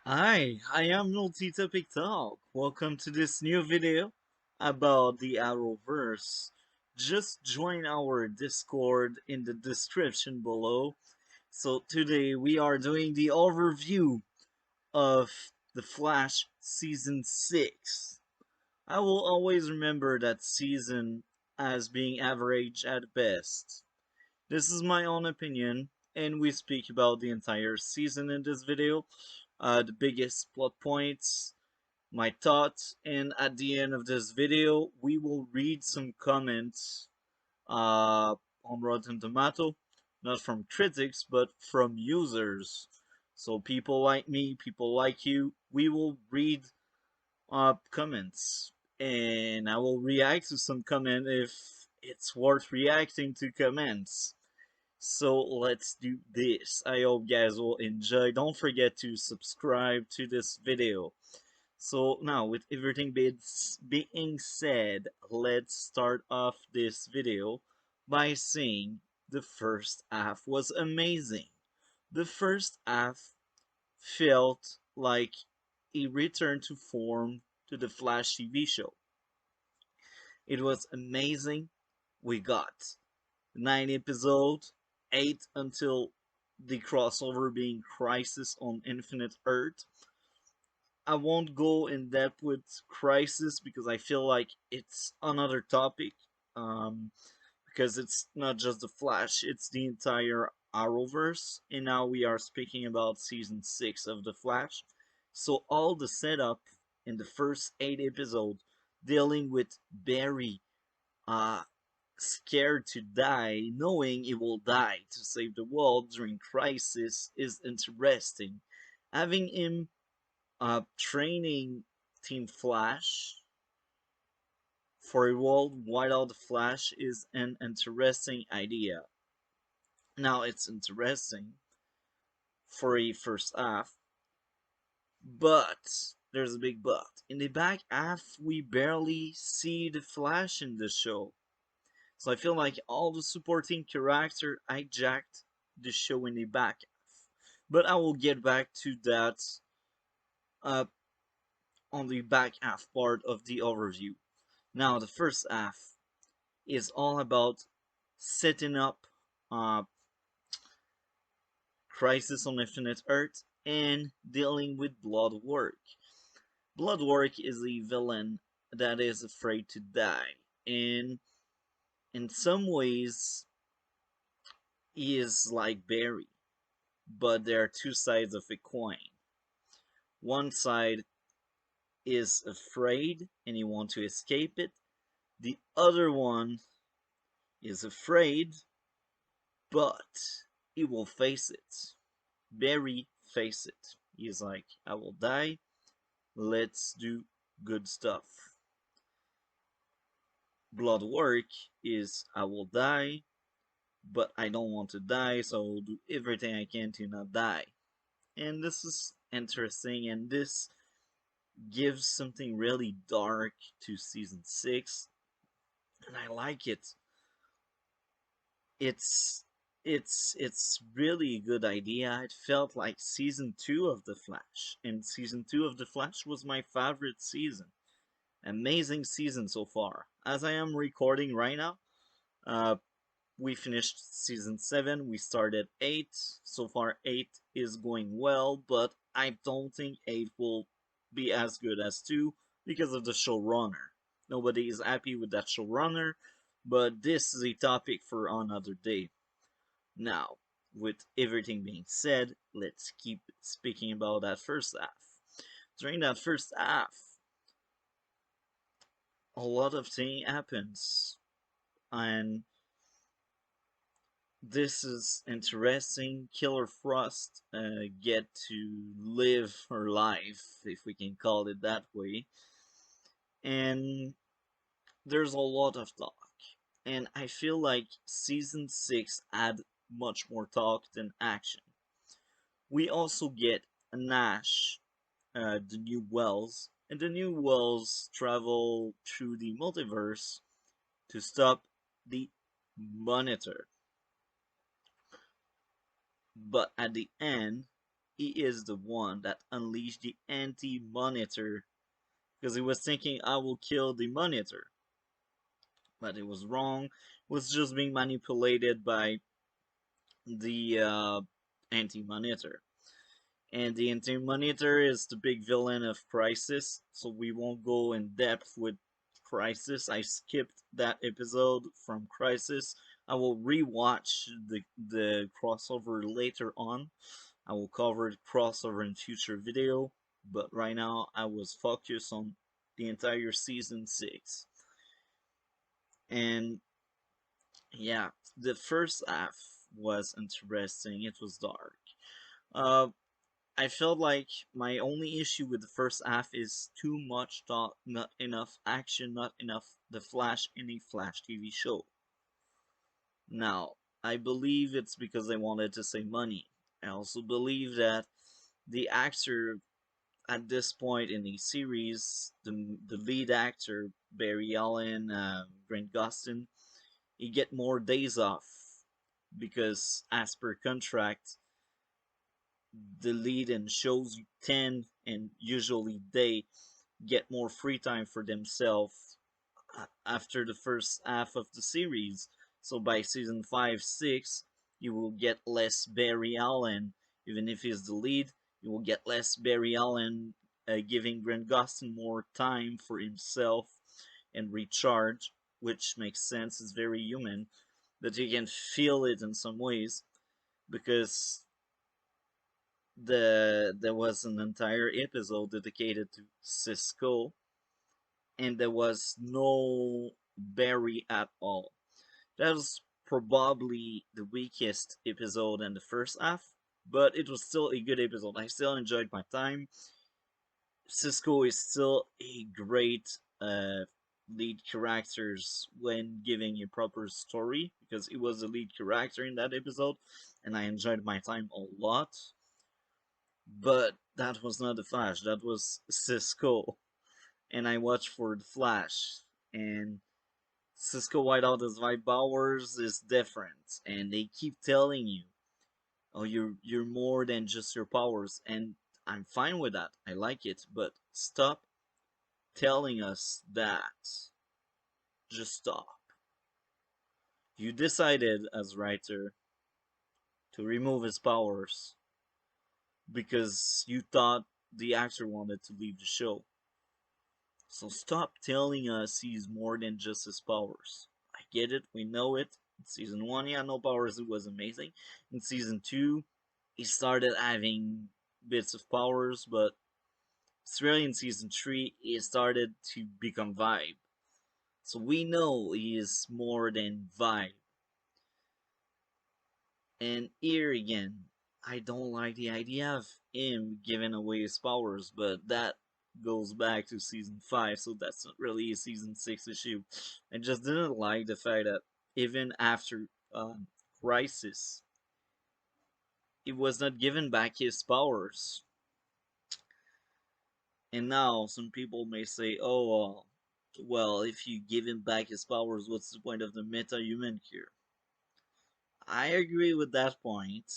Hi, I am Multi-Topic Talk. Welcome to this new video about the Arrowverse. Just join our Discord in the description below. So today we are doing the overview of The Flash Season 6. I will always remember that season as being average at best. This is my own opinion, and we speak about the entire season in this video, the biggest plot points, my thoughts, and at the end of this video, we will read some comments on Rotten Tomato, not from critics, but from users. So people like me, people like you, we will read comments, and I will react to some comment if it's worth reacting to comments. So let's do this. I hope you guys will enjoy. Don't forget to subscribe to this video. So now with everything being said, let's start off this video by saying the first half was amazing. The first half felt like a return to form to the Flash TV show. It was amazing. We got 9 episodes, 8 until the crossover being Crisis on Infinite Earth. I won't go in depth with Crisis because I feel like it's another topic. Um, because it's not just the Flash, it's the entire Arrowverse, and now we are speaking about season 6 of the Flash. So all the setup in the first 8 episodes dealing with Barry uh scared to die, knowing he will die to save the world during crisis is interesting. Having him training Team Flash for a world without the Flash is an interesting idea. Now it's interesting for a first half, but there's a big but. In the back half, we barely see the Flash in the show. So I feel like all the supporting character hijacked the show in the back half. But I will get back to that uh, on the back half part of the overview. Now the first half is all about setting up uh, Crisis on Infinite Earth and dealing with Bloodwork. Bloodwork is a villain that is afraid to die, and in some ways, he is like Barry, but there are two sides of a coin. One side is afraid and you want to escape it. The other one is afraid, but he will face it. Barry face it. He's like, I will die. Let's do good stuff. Bloodwork is I will die, but I don't want to die, so I will do everything I can to not die. And this is interesting, and this gives something really dark to season 6, and I like it. It's it's really a good idea. It felt like season 2 of The Flash, and season 2 of The Flash was my favorite season. Amazing season so far. As I am recording right now, uh, we finished season 7, we started 8. So far 8 is going well, but I don't think 8 will be as good as 2 because of the showrunner. Nobody is happy with that showrunner, but this is a topic for another day. Now, with everything being said, let's keep speaking about that first half. During that first half, a lot of thing happens, and this is interesting. Killer Frost get to live her life, if we can call it that way, and there's a lot of talk. And I feel like season 6 had much more talk than action. We also get Nash, the new Wells, and the new Wells travel through the multiverse to stop the Monitor. But at the end, he is the one that unleashed the anti-monitor because he was thinking I will kill the monitor, but it was wrong. It was just being manipulated by the anti-monitor. And the anti-monitor is the big villain of Crisis, so we won't go in depth with Crisis. I skipped that episode from Crisis. I will rewatch the crossover later on. I will cover the crossover in future video, but right now I was focused on the entire season 6. And yeah, the first half was interesting. It was dark. Uh, I felt like my only issue with the first half is too much thought, not enough action, not enough the Flash in a Flash TV show. Now, I believe it's because they wanted to save money. I also believe that the actor at this point in the series, the lead actor Barry Allen, Grant Gustin, he get more days off because as per contract, the lead in shows tend and usually they get more free time for themselves after the first half of the series. So by season 5, 6, you will get less Barry Allen, even if he's the lead. You will get less Barry Allen, giving Grant Gustin more time for himself and recharge, which makes sense. It's very human, but you can feel it in some ways because there was an entire episode dedicated to Cisco, and there was no Barry at all. That was probably the weakest episode in the first half, but it was still a good episode. I still enjoyed my time. Cisco is still a great lead characters when giving a proper story because he was the lead character in that episode, and I enjoyed my time a lot. But that was not the Flash. That was Cisco, and I watched for the Flash. And Cisco Whiteout as White Bowers is different, and they keep telling you, "Oh, you're more than just your powers," and I'm fine with that. I like it, but stop telling us that. Just stop. You decided as writer to remove his powers because you thought the actor wanted to leave the show. So stop telling us he's more than just his powers. I get it, we know it. In season 1, he had no powers, it was amazing. In season 2, he started having bits of powers, but it's really in season 3, he started to become Vibe. So we know he is more than Vibe. And here again, I don't like the idea of him giving away his powers, but that goes back to season 5, so that's not really a season 6 issue. I just didn't like the fact that even after Crisis, he was not given back his powers. And now some people may say, oh, well, if you give him back his powers, what's the point of the meta-human cure? I agree with that point.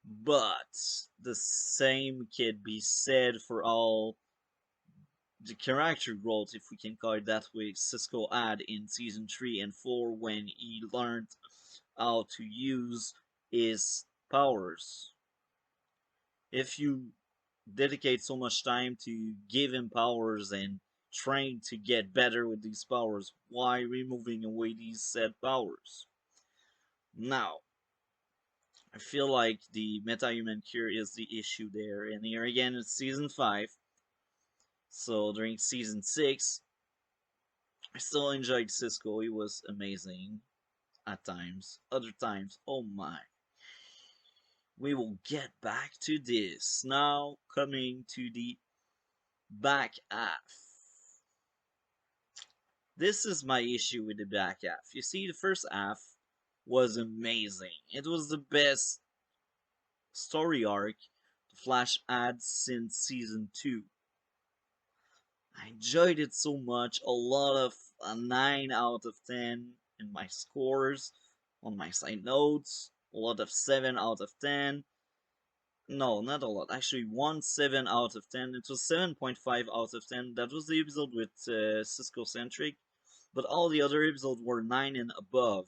But the same can be said for all the character growth, if we can call it that way, Cisco had in season 3 and 4 when he learned how to use his powers. If you dedicate so much time to give him powers and train to get better with these powers, why removing away these said powers? Now, I feel like the meta-human cure is the issue there, and here again it's season 5. So during season 6, I still enjoyed Cisco. He was amazing at times. Other times, oh my. We will get back to this. Now, coming to the back half. This is my issue with the back half. You see, the first half was amazing. It was the best story arc the Flash had since season 2. I enjoyed it so much. A lot of a 9 out of 10 in my scores on my side notes. A lot of 7 out of 10. No, not a lot. Actually, 1 7 out of 10. It was 7.5 out of 10. That was the episode with Cisco Centric, but all the other episodes were 9 and above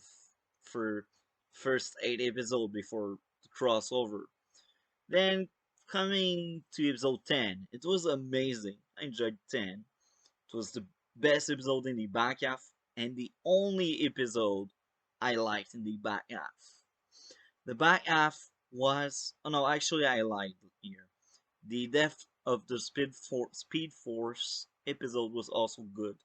for first 8 episodes before the crossover. Then coming to episode 10, it was amazing. I enjoyed 10. It was the best episode in the back half and the only episode I liked in the back half. The back half was, oh no, actually I lied here. The death of the Speed Force episode was also good.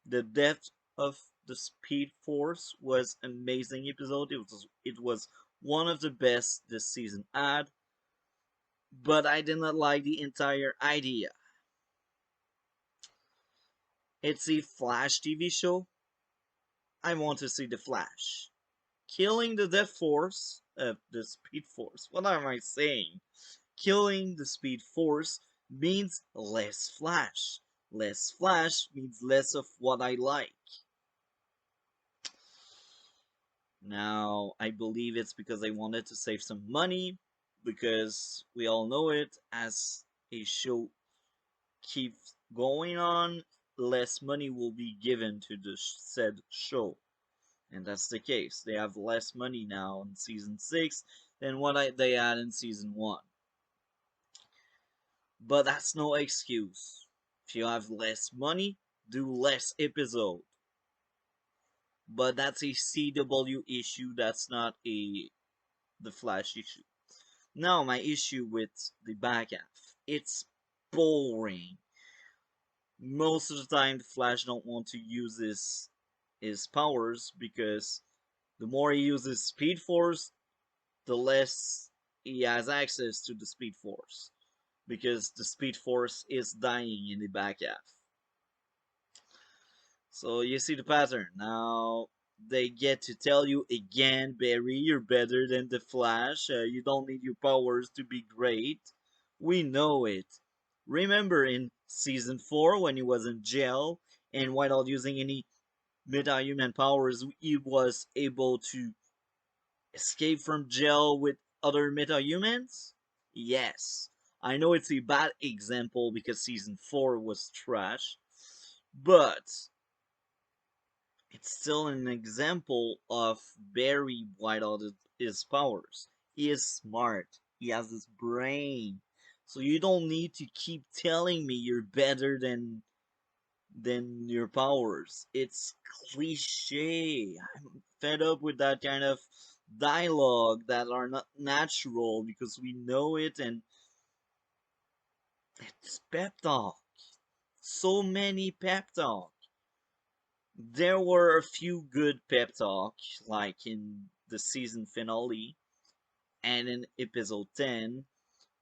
The death of the Speed Force was amazing episode. It was one of the best this season had, but I did not like the entire idea. It's a Flash TV show. I want to see the Flash killing the Death Force, the Speed Force. What am I saying? Killing the Speed Force means less Flash. Less Flash means less of what I like. Now, I believe it's because they wanted to save some money, because we all know it, as a show keeps going on, less money will be given to the said show. And that's the case. They have less money now in season 6 than they had in season 1. But that's no excuse. If you have less money, do less episode. But that's a CW issue, that's not a the Flash issue. Now my issue with the back half. It's boring. Most of the time the Flash don't want to use his powers, because the more he uses Speed Force, the less he has access to the Speed Force, because the Speed Force is dying in the back half. So you see the pattern. Now they get to tell you again, Barry, you're better than the Flash. You don't need your powers to be great. We know it. Remember in season 4 when he was in jail, and without using any meta-human powers, he was able to escape from jail with other meta-humans? Yes. I know it's a bad example because season 4 was trash, but it's still an example of Barry without his powers. He is smart. He has his brain. So you don't need to keep telling me you're better than your powers. It's cliche. I'm fed up with that kind of dialogue that are not natural, because we know it, and it's pep talk. So many pep talk. There were a few good pep talk, like in the season finale and in episode 10,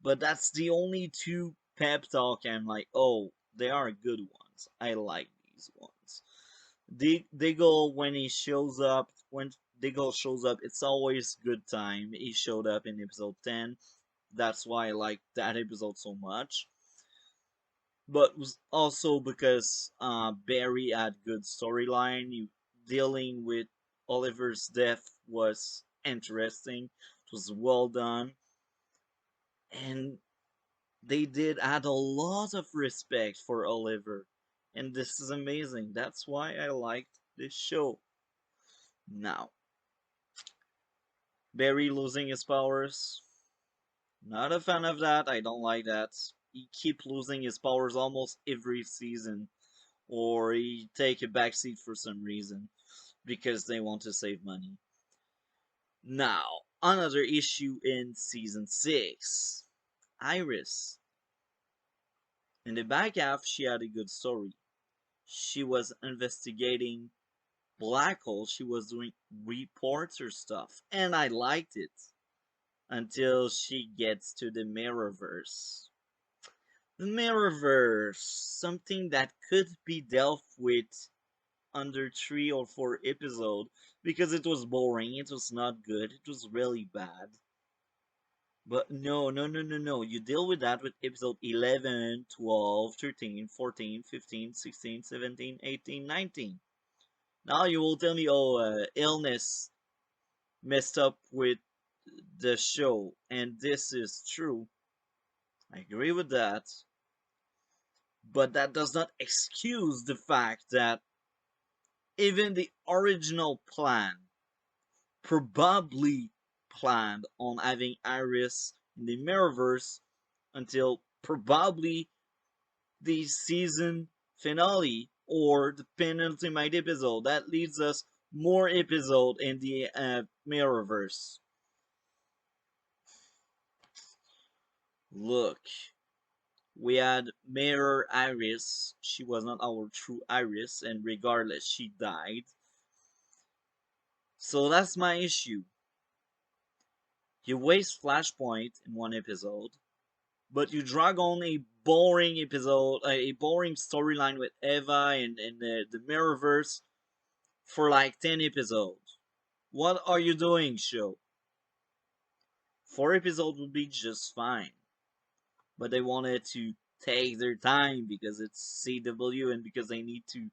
but that's the only two pep talk I'm like, oh, they are good ones. I like these ones. Diggle, when he shows up, when Diggle shows up, it's always good time. He showed up in episode 10. That's why I like that episode so much. But was also because Barry had good storyline. Dealing with Oliver's death was interesting. It was well done, and they did add a lot of respect for Oliver, and this is amazing. That's why I liked this show. Now, Barry losing his powers, not a fan of that. I don't like that. He keep losing his powers almost every season, or he take a backseat for some reason because they want to save money. Now, another issue in season 6. Iris. In the back half, she had a good story. She was investigating black hole. She was doing reporter stuff, and I liked it until she gets to the Mirrorverse. The Mirrorverse, something that could be dealt with under 3 or 4 episodes, because it was boring, it was not good, it was really bad. But no, no, no, no, no. You deal with that with episode 11, 12, 13, 14, 15, 16, 17, 18, 19. Now you will tell me, oh, illness messed up with the show, and this is true. I agree with that, but that does not excuse the fact that even the original plan probably planned on having Iris in the Mirrorverse until probably the season finale or the penultimate episode. That leads us more episode in the Mirrorverse. Look, we had Mirror Iris. She was not our true Iris, and regardless, she died. So that's my issue. You waste Flashpoint in one episode, but you drag on a boring episode, a boring storyline with Eva and the Mirrorverse for like 10 episodes. What are you doing, show? 4 episodes would be just fine. But they wanted to take their time because it's CW and because they need to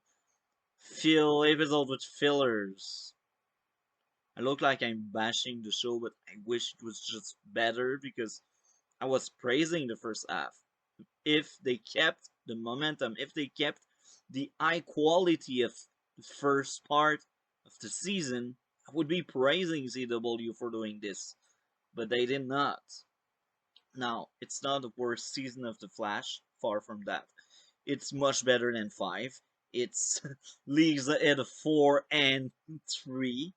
fill episodes with fillers. I look like I'm bashing the show, but I wish it was just better because I was praising the first half. If they kept the momentum, if they kept the high quality of the first part of the season, I would be praising CW for doing this. But they did not. Now, it's not the worst season of The Flash, far from that. It's much better than 5. It's leagues ahead of 4 and 3.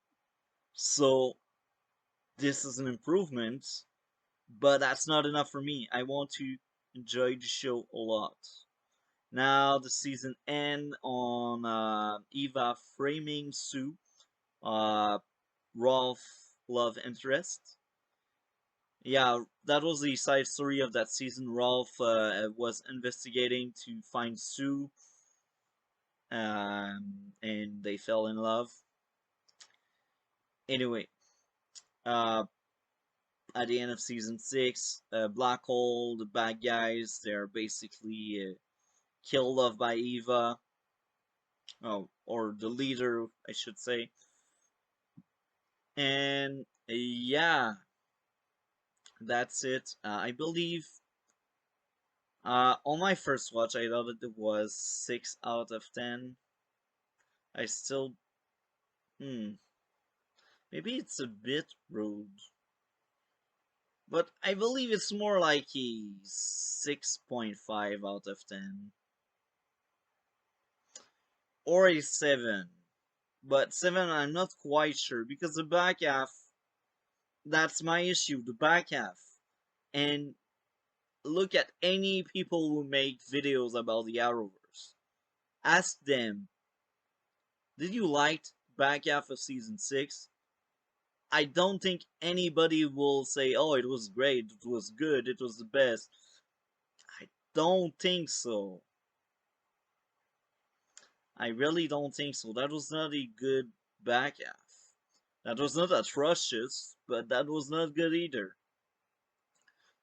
So, this is an improvement, but that's not enough for me. I want to enjoy the show a lot. Now the season end on Eva framing Sue, uh, Rolf love interest. Yeah, that was the side story of that season. Rolf was investigating to find Sue, and they fell in love. Anyway, uh, at the end of season 6, Black Hole, the bad guys, they're basically killed off by Eva. Oh, or the leader, I should say. And yeah, that's it. I believe on my first watch, I thought it was 6 out of 10. I still, hmm, maybe it's a bit rude, but I believe it's more like a 6.5 out of 10 or a 7. But 7, I'm not quite sure because the back half, that's my issue, the back half. And look at any people who make videos about the Arrowverse. Ask them, did you like back half of season 6? I don't think anybody will say, oh, it was great, it was good, it was the best. I don't think so. I really don't think so. That was not a good back half. That was not atrocious, but that was not good either.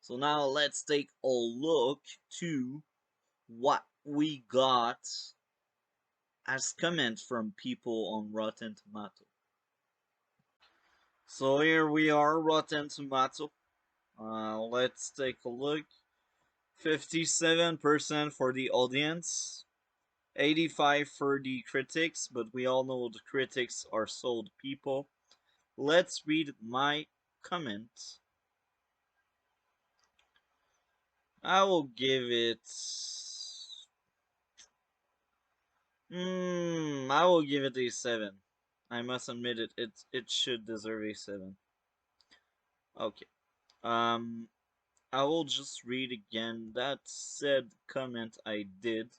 So now let's take a look to what we got as comments from people on Rotten Tomato. So here we are, Rotten Tomato. Let's take a look. 57% for the audience, 85 for the critics, but we all know the critics are sold people. Let's read my comment. I will give it. I will give it a 7. I must admit it should deserve a 7. Okay. Um, I will just read again that said comment I did.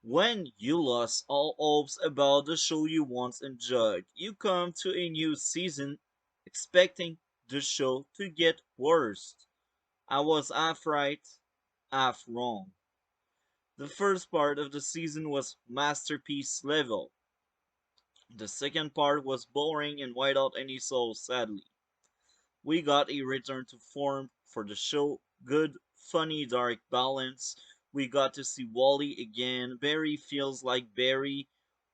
When you lost all hopes about the show you once enjoyed, you come to a new season expecting the show to get worse. I was half right, half wrong. The first part of the season was masterpiece level. The second part was boring and without any soul, sadly. We got a return to form for the show. Good, funny, dark balance. We got to see Wally again. Barry feels like Barry.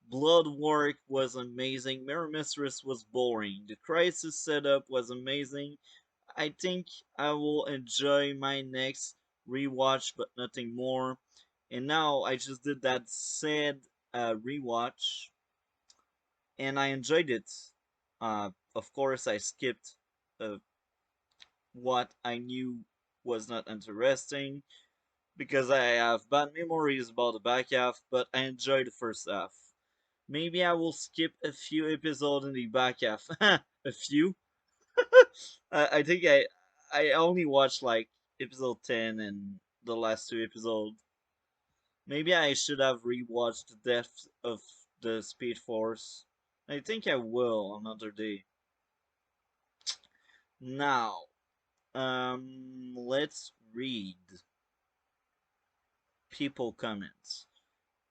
Blood work was amazing. Mirror Mistress was boring. The crisis setup was amazing. I think I will enjoy my next rewatch, but nothing more. And now I just did that said rewatch, and I enjoyed it. Of course, I skipped uh, what I knew was not interesting because I have bad memories about the back half, but I enjoyed the first half. Maybe I will skip a few episodes in the back half. A few? I think I only watched like episode 10 and the last two episodes. Maybe I should have rewatched the Death of the Speed Force. I think I will another day. Now, let's read people comments.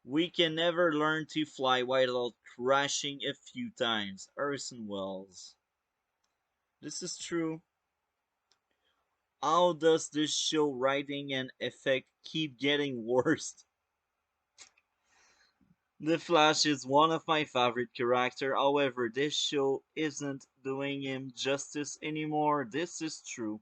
We can never learn to fly without crashing a few times. Orson Welles. This is true. How does this show writing and effect keep getting worse? The Flash is one of my favorite characters, however, this show isn't doing him justice anymore. This is true.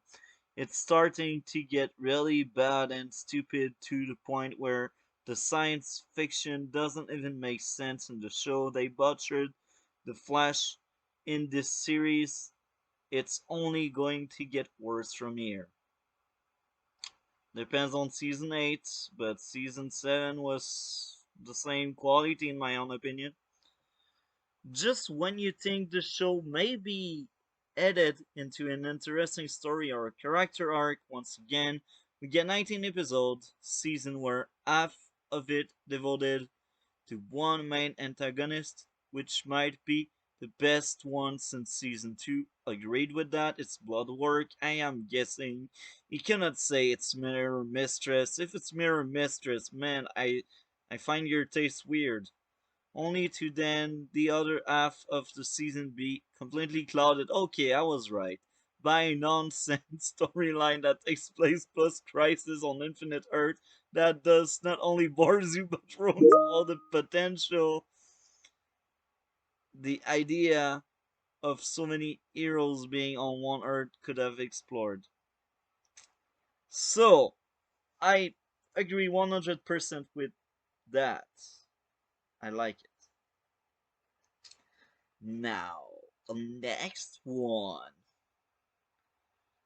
It's starting to get really bad and stupid to the point where the science fiction doesn't even make sense in the show. They butchered the Flash in this series. It's only going to get worse from here. Depends on season 8, but season 7 was the same quality in my own opinion. Just when you think the show may be headed into an interesting story or a character arc, once again, we get 19 episodes, season where half of it devoted to one main antagonist, which might be the best one since season 2. Agreed with that, it's blood work. I am guessing. You cannot say it's Mirror Mistress. If it's Mirror Mistress, man, I find your taste weird, only to then the other half of the season be completely clouded. Okay, I was right. By a nonsense storyline that takes place plus Crisis on Infinite Earth that does not only bores you but ruins all the potential. The idea of so many heroes being on one Earth could have explored. So, I agree 100% with that. I like it. Now, the next one.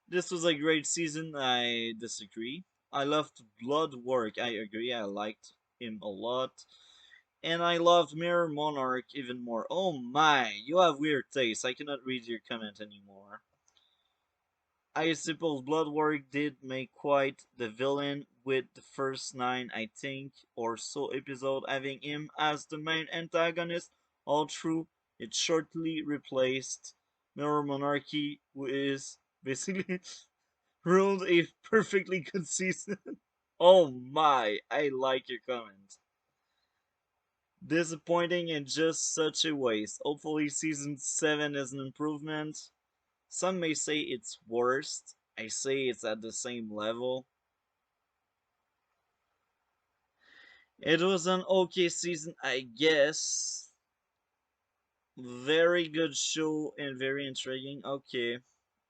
This was a great season, I disagree. I loved Blood Work, I agree, I liked him a lot. And I loved Mirror Monarch even more. Oh my, you have weird taste, I cannot read your comment anymore. I suppose Bloodwork did make quite the villain with the first 9, I think, or so episode having him as the main antagonist. All true, it shortly replaced Mirror Monarchy, who is basically ruled a perfectly good season. Oh my, I like your comment. Disappointing in just such a waste. Hopefully season 7 is an improvement. Some may say it's worst. I say it's at the same level. It was an okay season, I guess. Very good show and very intriguing. Okay,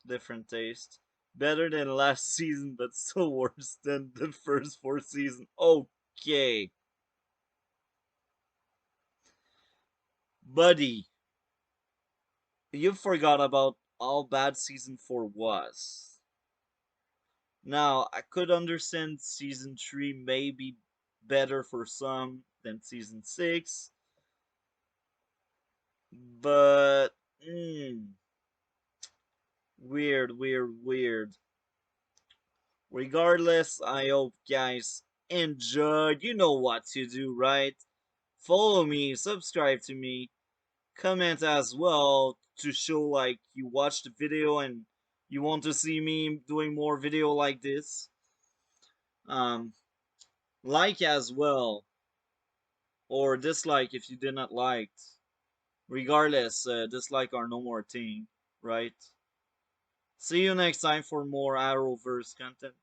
different taste. Better than last season, but still worse than the first 4 seasons. Okay. Buddy, you forgot about how bad season 4 was. Now, I could understand season 3 may be better for some than season 6, but weird, weird, weird. Regardless, I hope guys enjoyed. You know what to do, right? Follow me, subscribe to me, comment as well to show like you watched the video and you want to see me doing more video like this. Um, like as well, or dislike if you did not like. Regardless, dislike are no more thing, right? See you next time for more Arrowverse content.